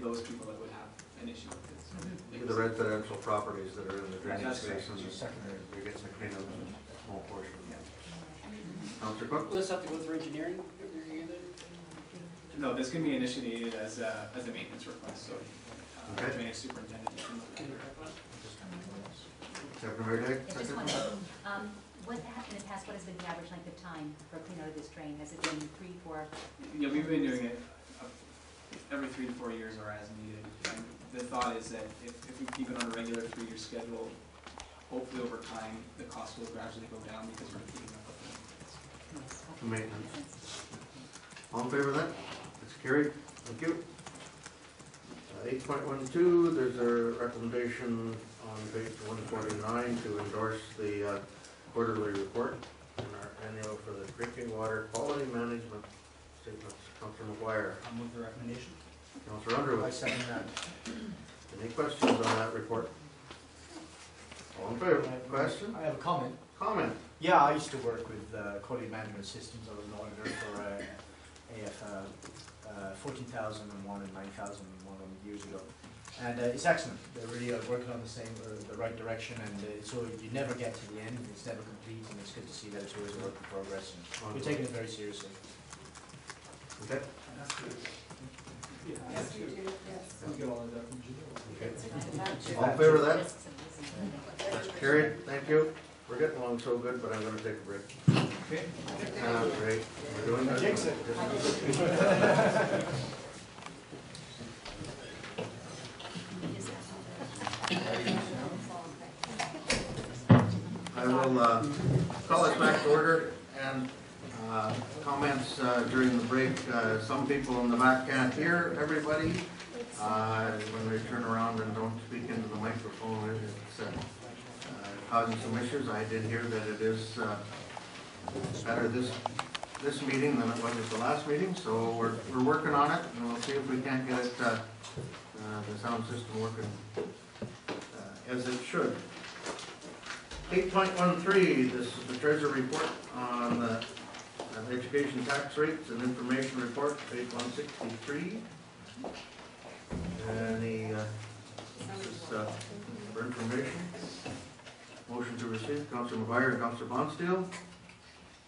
those people that would have an issue with it. So The residential properties that are in the drainage That's correct. basin, they're getting a kind of small portion. Yeah. Councillor Cook? Will this have to go through engineering? No, this can be initiated as a maintenance request, so Okay. drainage superintendent. Deputy Mayor Day? Just one thing. What happened in the past, what has been the average length of time for clean out of this drain? Has it been 3, 4? Yeah, we've been doing it every 3 to 4 years or as needed. And the thought is that if we keep it on a regular 3-year schedule, hopefully over time, the cost will gradually go down because we're keeping up with the Maintenance. All in favor of that? It's carried. Thank you. 8.12, there's a recommendation on page 149 to endorse the quarterly report and our annual for the drinking water quality management statements. Councillor McGuire. I'll move the recommendation. Councillor Underwood. I second that. Any questions on that report? All in favor? Question? I have a comment. Comment? Yeah, I used to work with quality management systems. I was an auditor for AF 14,001 and 9,001 years ago. And it's excellent. They're really working on the right direction, and so you never get to the end. It's never complete, and it's good to see that it's always a work in progress. And we're taking it very seriously. Okay. Yes, you do, yes. Okay. Okay. All in favor of that? That's carried. Thank you. We're getting along so good, but I'm going to take a break. Okay. Great. We're doing Jinx that. it. I will call us back to order and comments during the break. Some people in the back can't hear everybody. When they turn around and don't speak into the microphone, it's causing some issues. I did hear that it is better this meeting than it was at the last meeting, so we're working on it, and we'll see if we can't get it, the sound system working as it should. 8.13, this is the Treasury report on education tax rates and information report, page 163. Any this is for information. Motion to receive, Councillor McGuire and Councillor Bonsteel.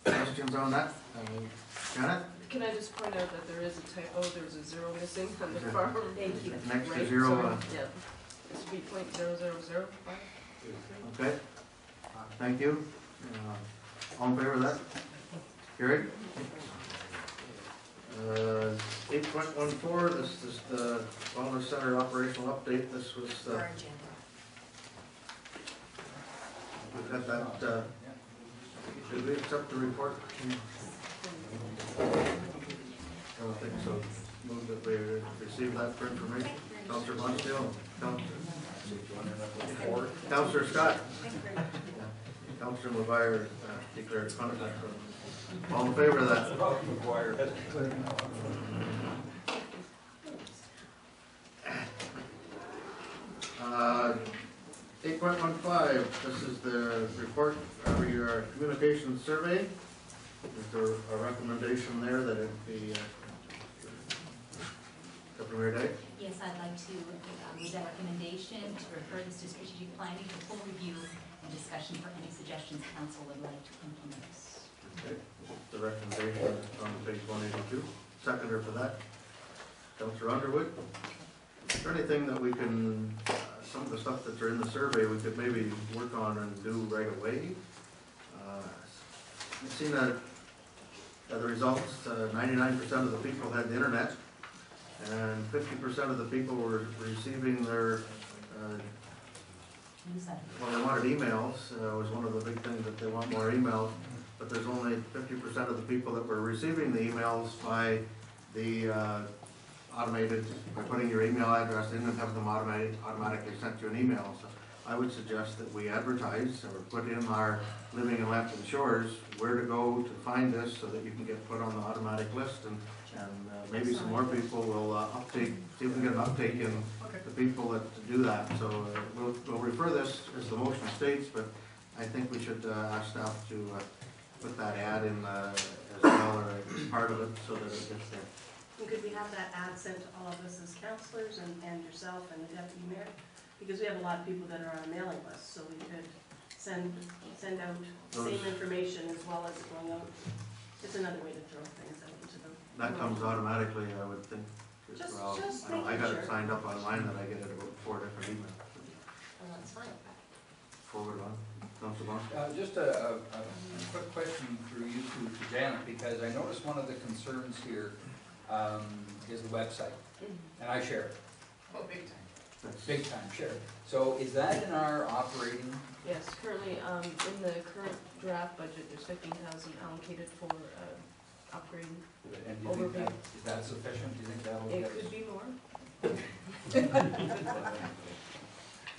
Questions on that? Janet? Can I just point out that there is a typo, there's a 0 missing on the farm. Thank you. Next to Right, 0. sorry. Yeah. This would be .0005. Okay. Thank you. All in favor of that? Carried. 8.14, this is the Wellness Center operational update. This was we've got that. Did we accept the report? I don't think so. Move that we receive that for information. Councillor Bonsteel. Councillor Scott. Councillor McGuire declared conflict. All in favor of that? 8.15, this is the report of your communications survey. Is there a recommendation there that it be Deputy Mayor Day? Yes, I'd like to move that recommendation to refer this to strategic planning for full review and discussion for any suggestions council would like to implement. Okay, the recommendation is on page 182. Seconder for that, Councillor Underwood. Is there anything that we can, some of the stuff that's in the survey we could maybe work on and do right away? I've seen that the results, 99% of the people had the internet, and 50% of the people were receiving their, well, they wanted emails, was one of the big things that they want more emails, but there's only 50% of the people that were receiving the emails by the automated, by putting your email address in and have them automatically sent you an email. So I would suggest that we advertise or put in our Living in Lambton Shores where to go to find this so that you can get put on the automatic list, and maybe some more people will uptake, see if we can get an uptake in the people that do that. So we'll refer this as the motion states, but I think we should ask staff to put that ad in as well, or as part of it, so that it gets there. And could we have that ad sent to all of us as counselors and yourself and the deputy mayor? Because we have a lot of people that are on a mailing list, so we could send out the same information as well as going out. It's another way to throw things out into the. That comes automatically, I would think. Just I know, I making got sure. it signed up online that I get it about 4 different emails. Oh, that's fine. Forward on, Councilor Bond? Just a quick question through you to Janet, because I noticed one of the concerns here is the website, and I share it. Oh, big time. Big time, share it. So is that in our operating? Yes, currently, in the current draft budget, there's 15,000 allocated for upgrading. And do you think Overview. is that sufficient? Do you think that'll It get could us? be more.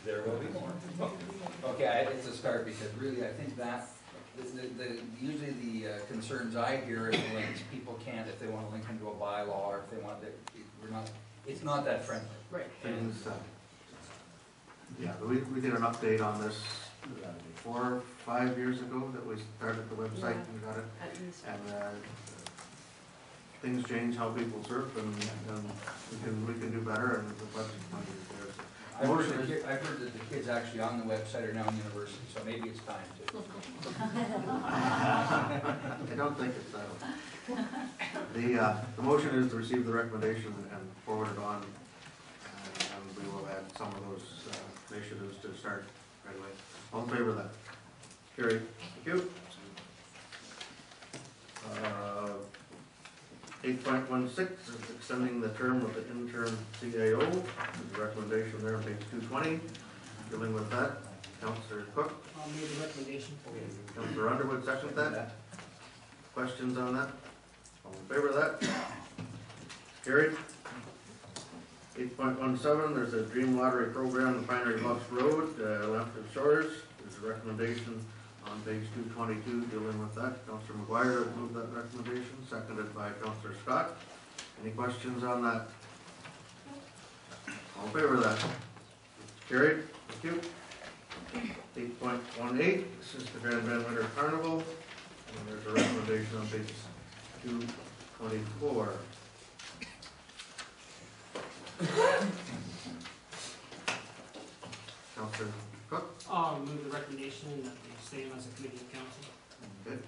There will be more. Okay, it's a start, because really, I think that, usually the concerns I hear is the links. People can't, if they want to link into a bylaw, or if they want, it's not that friendly. Right. Things, yeah, we did an update on this 4 or 5 years ago that we started the website and got it. At least. And things change how people surf, and we can do better, and the budget money is there. I've heard that the kids actually on the website are now in university, so maybe it's time to. I don't think it's that. The motion is to receive the recommendation and forward it on, and we will add some of those initiatives to start right away. All in favor of that? Carried. Thank you. 8.16 is extending the term of the interim CAO. There's a recommendation there on page 220. Dealing with that, Councillor Cook. I'll move the recommendation. Councillor Underwood, second that. Questions on that? All in favor of that? Carried. 8.17, there's a Dream Lottery Program, the Pinery Bluffs Road, Lambton Shores. There's a recommendation on page 222 dealing with that. Councillor McGuire has moved that recommendation, seconded by Councillor Scott. Any questions on that? All in favor of that? Carried. Thank you. 8.18, this is the Grand Bend Winter Carnival, and there's a recommendation on page 224. Councillor Cook? I'll move the recommendation that they stay on as a committee of council. Okay.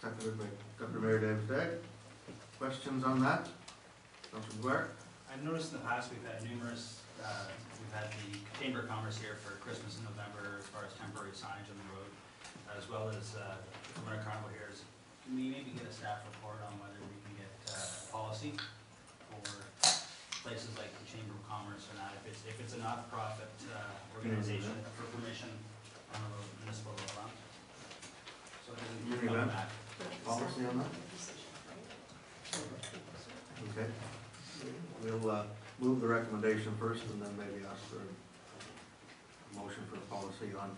Seconded by Deputy Mayor Dave Stagg. Questions on that? Councillor McGuire? I've noticed in the past we've had numerous, we've had the Chamber of Commerce here for Christmas in November as far as temporary signage on the road, as well as the Winter Carnival here. Can we maybe get a staff report on whether we can get policy for places like the Chamber of Commerce or not, if it's a not-for-profit organization for permission on a municipal road? So it doesn't Give me come that. back. Policy on that? Okay. We'll move the recommendation first and then maybe ask for a motion for policy on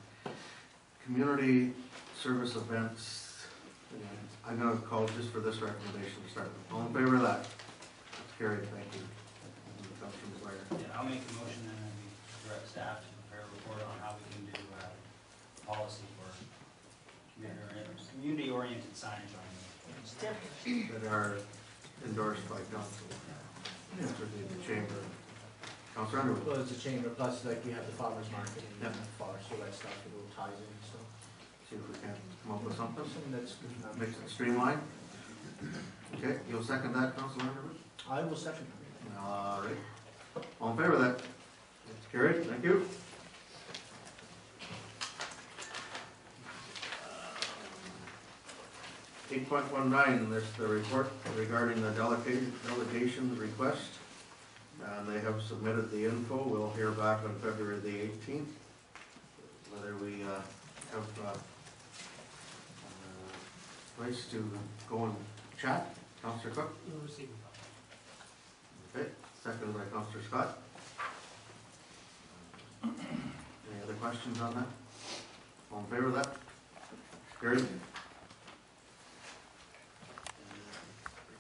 community service events. I'm going to call just for this recommendation to start with. All in favor of that? That's carried. Thank you. Councilor McGuire. Yeah, I'll make a motion and then we direct staff to prepare a report on how we can do policy for community-oriented signage on That are endorsed by council. Certainly the chamber. Councilor Underwood. Well, it's a chamber, plus like we have the farmer's market in Yeah. Forest, all that stuff, it all ties in, so. See if we can come up with something. Something that's good enough. Makes it streamlined. Okay, you'll second that, Councilor Underwood? I will second. All right. All in favor of that? It's carried. Thank you. Eight point 19, there's the report regarding the delegation request. And they have submitted the info. We'll hear back on February the 18th. Whether we have place to go and chat. Councillor Cook? We'll receive it. Okay, seconded by Councillor Scott. Any other questions on that? All in favor of that? Carried.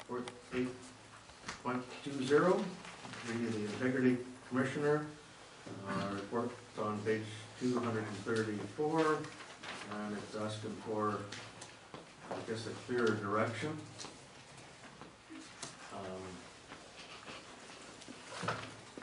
Report 8.20, reading the Integrity Commissioner. Report on page 234, and it's asking for, I guess, a clearer direction.